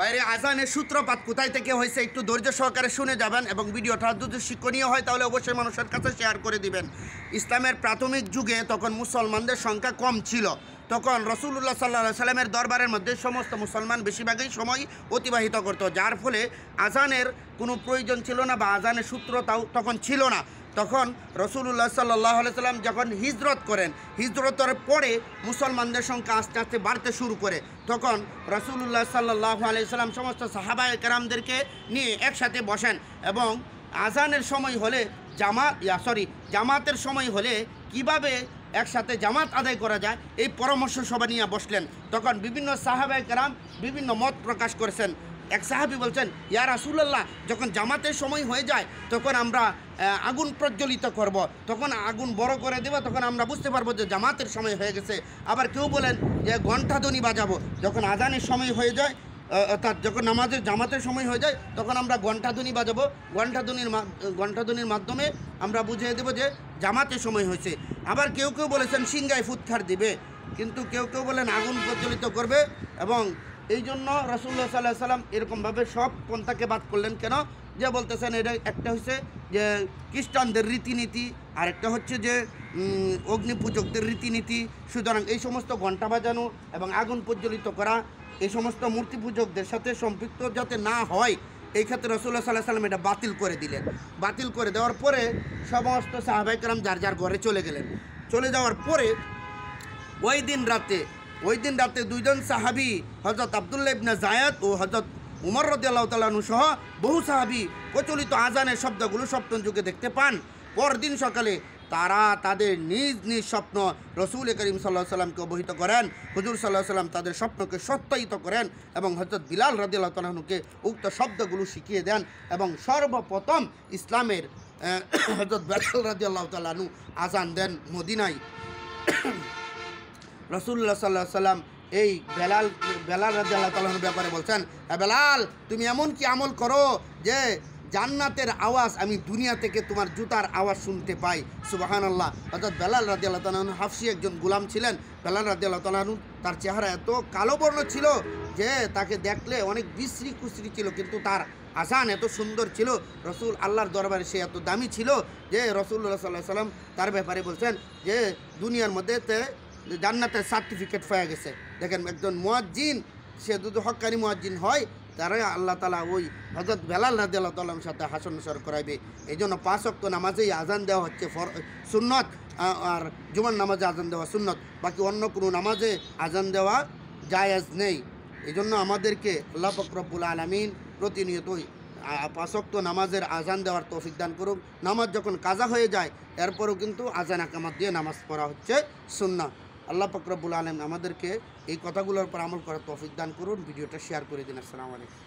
বাইরে আজানের সূত্রপাত কোথায় থেকে হয়েছে একটু ধৈর্য সহকারে শুনে যাবেন, এবং ভিডিওটা যদি শিক্ষণীয় হয় তাহলে অবশ্যই মানুষের কাছে শেয়ার করে দিবেন। ইসলামের প্রাথমিক যুগে তখন মুসলমানদের সংখ্যা কম ছিল। তখন রাসূলুল্লাহ সাল্লাল্লাহু আলাইহি সাল্লামের দরবারের মধ্যে সমস্ত মুসলমান বেশিরভাগই সময় অতিবাহিত করত, যার ফলে আজানের কোনো প্রয়োজন ছিল না বা আজানের সূত্র তাও তখন ছিল না। তখন রাসূলুল্লাহ সাল্লাল্লাহু আলাইহি সাল্লাম যখন হিজরত করেন, হিজরতের পরে মুসলমানদের সংখ্যা আস্তে আস্তে বাড়তে শুরু করে। তখন রাসূলুল্লাহ সাল্লাল্লাহু আলাইহি সাল্লাম সমস্ত সাহাবায়ে কেরামদেরকে নিয়ে একসাথে বসেন এবং আজানের সময় হলে জামাতের সময় হলে কিভাবে একসাথে জামাত আদায় করা যায় এই পরামর্শ সভা নিয়ে বসলেন। তখন বিভিন্ন সাহাবায়ে কেরাম বিভিন্ন মত প্রকাশ করেছেন। এক সাহাবী বলছেন, ইয়া রাসূলুল্লাহ, যখন জামাতের সময় হয়ে যায় তখন আমরা আগুন প্রজ্বলিত করব, তখন আগুন বড় করে দেব, তখন আমরা বুঝতে পারবো যে জামাতের সময় হয়ে গেছে। আবার কেউ বলেন যে ঘণ্টাধ্বনি বাজাবো, যখন আজানের সময় হয়ে যায় অর্থাৎ যখন জামাতের সময় হয়ে যায় তখন আমরা ঘণ্টাধ্বনি বাজাবো, ঘণ্টাধ্বনির মাধ্যমে আমরা বুঝিয়ে দেবো যে জামাতের সময় হয়েছে। আবার কেউ কেউ বলেছেন সিংগায় ফুৎকার দিবে, কিন্তু কেউ কেউ বলেন আগুন প্রজ্বলিত করবে। এবং এই জন্য রাসূলুল্লাহ সাল্লাল্লাহু আলাইহি সাল্লাম এরকমভাবে সব পন্থাকে বাদ করলেন। কেন? যে বলতেছেন এটা একটা হচ্ছে যে খ্রিস্টানদের রীতিনীতি, আর একটা হচ্ছে যে অগ্নিপূজকদের রীতিনীতি। সুতরাং এই সমস্ত ঘণ্টা বাজানো এবং আগুন প্রজ্বলিত করা এই সমস্ত মূর্তি পূজকদের সাথে সম্পৃক্ত যাতে না হয়, এই ক্ষেত্রে রাসূলুল্লাহ সাল্লাল্লাহু আলাইহি সাল্লাম এটা বাতিল করে দিলেন। বাতিল করে দেওয়ার পরে সমস্ত সাহাবায়ে কেরাম যার যার ঘরে চলে গেলেন। চলে যাওয়ার পরে ওই দিন রাতে দুইজন সাহাবী হযরত আব্দুল্লাহ ইবনে যায়েদ ও হযরত উমর রাদিয়াল্লাহু তাআলা আনহু সহ বহু সাহাবী প্রচলিত আজানের শব্দগুলো স্বপ্ন যুগে দেখতে পান। পরদিন সকালে তারা তাদের নিজ নিজ স্বপ্ন রসুল করিম সাল্লাল্লাহু আলাইহি সাল্লামকে অবহিত করেন। হুজুর সাল্লাল্লাহু আলাইহি সাল্লাম তাদের স্বপ্নকে সত্যায়িত করেন এবং হযরত বিলাল রাদিয়াল্লাহু তাআলা আনহুকে উক্ত শব্দগুলো শিখিয়ে দেন। এবং সর্বপ্রথম ইসলামের হযরত বিলাল রাদিয়াল্লাহু তাআলা আনহু আজান দেন মদিনায়। রাসূলুল্লাহ সাল্লাল্লাহু আলাইহি সাল্লাম এই বেলাল রাদিয়াল্লাহু তাআলার ব্যাপারে বলছেন, বেলাল, তুমি এমন কি আমল করো যে জান্নাতের আওয়াজ আমি দুনিয়া থেকে তোমার জুতার আওয়াজ শুনতে পাই। সুবহানাল্লাহ। অর্থাৎ বেলাল রাদিয়াল্লাহু তাআলা হাফসি একজন গোলাম ছিলেন। বেলাল রাদিয়াল্লাহু তাআলা তার চেহারা এত কালো বর্ণ ছিল যে তাকে দেখলে অনেক বিশ্রী কুশ্রী ছিল, কিন্তু তার আজান এত সুন্দর ছিল, রসুল আল্লাহর দরবারে সে এত দামি ছিল যে রাসূলুল্লাহ সাল্লাল্লাহু আলাইহি সাল্লাম তার ব্যাপারে বলছেন যে দুনিয়ার মধ্যে জান্নাতের সার্টিফিকেট পেয়ে গেছে। দেখেন, একজন মুয়াজ্জিন, সে যদি হক্কানি মুয়াজ্জিন হয় তারা আল্লাহ তাআলা ওই হযরত বেলাল রাদিয়াল্লাহু তাআলার সাথে হাসর নসর করাইবে। এই জন্য 5 ওয়াক্ত নামাজেই আজান দেওয়া হচ্ছে সুন্নত, আর জুমার নামাজে আজান দেওয়া সুন্নত, বাকি অন্য কোনো নামাজে আজান দেওয়া জায়েজ নেই। এই জন্য আমাদেরকে আল্লাহ পাক রব্বুল আলামিন প্রতিনিয়তই 5 ওয়াক্ত নামাজের আজান দেওয়ার তৌফিক দান করুক। নামাজ যখন কাজা হয়ে যায় এরপরও কিন্তু আজান আকামাত দিয়ে নামাজ পড়া হচ্ছে সুন্নাহ। আল্লাহ পাক রব্বুল আলামিন আমাদেরকে এই কথাগুলোর উপর আমল করার তৌফিক দান করুন। ভিডিওটা শেয়ার করে দিন। আসসালামু আলাইকুম।